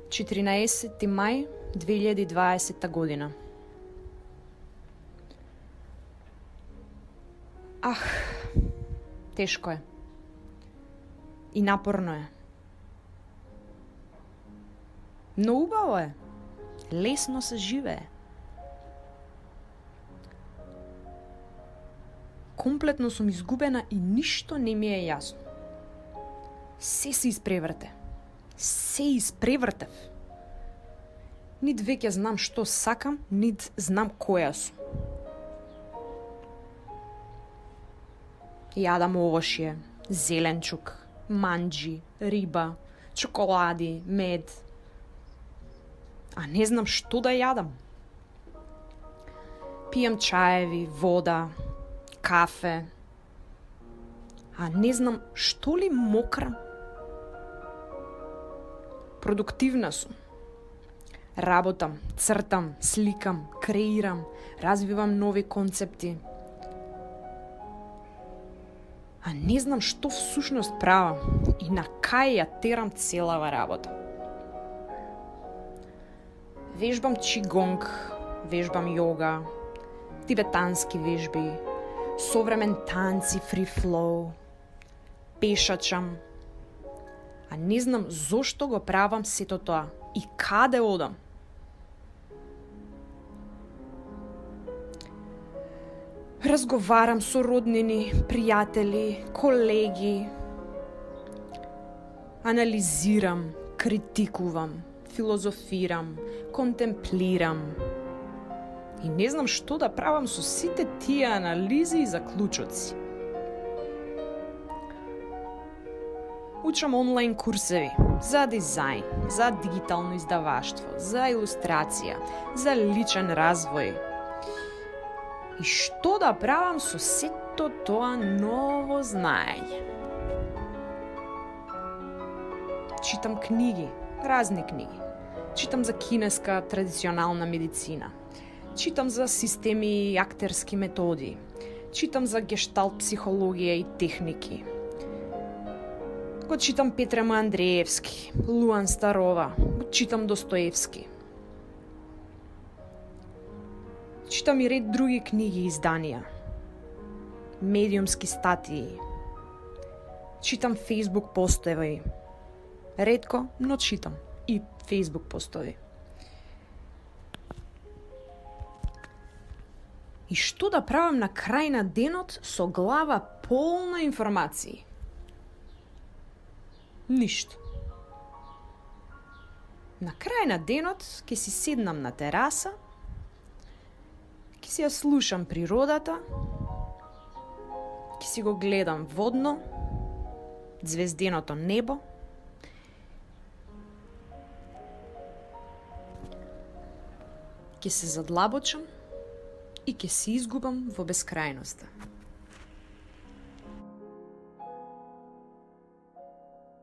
14. мај 2020 година. Тешко е. И напорно е. Но убаво е. Лесно се живее. Комплетно сум изгубена и ништо не ми е јасно. Се испреврте. Се испревртев. Нит веќе знам што сакам, нит знам која сум. Јадам овошје, зеленчук, манџи, риба, чоколади, мед. А не знам што да јадам. Пијам чаеви, вода, кафе. А не знам што ли мокрам. Продуктивна сум. Работам, цртам, сликам, креирам, развивам нови концепти. А не знам што всушност правам и на кај ја терам целава работа. Вежбам чигонг, вежбам йога, тибетански вежби, современ танци, free flow, пешачам. А не знам зошто го правам сето тоа и каде одам. Разговарам со роднини, пријатели, колеги. Анализирам, критикувам, филозофирам, контемплирам. И не знам што да правам со сите тие анализи и заклучоци. Учам онлайн курсеви за дизајн, за дигитално издаваштво, за илустрација, за личен развој. И што да правам со сето тоа ново знаење? Читам книги, разни книги. Читам за кинеска традиционална медицина. Читам за системи и актерски методи. Читам за гешталт психологија и техники. Го читам Петре Андреевски, Луан Старова, го читам Достоевски. Читам и ред други книги и изданија, медиумски статии. Читам Facebook постови. Ретко, но читам и Facebook постови. И што да правам на крај на денот со глава полна информации? Ништо. На крај на денот ќе си седнам на тераса, ќе си ја слушам природата, ќе си го гледам водно, звезденото небо, ќе се задлабочам и ќе се изгубам во бескрајноста.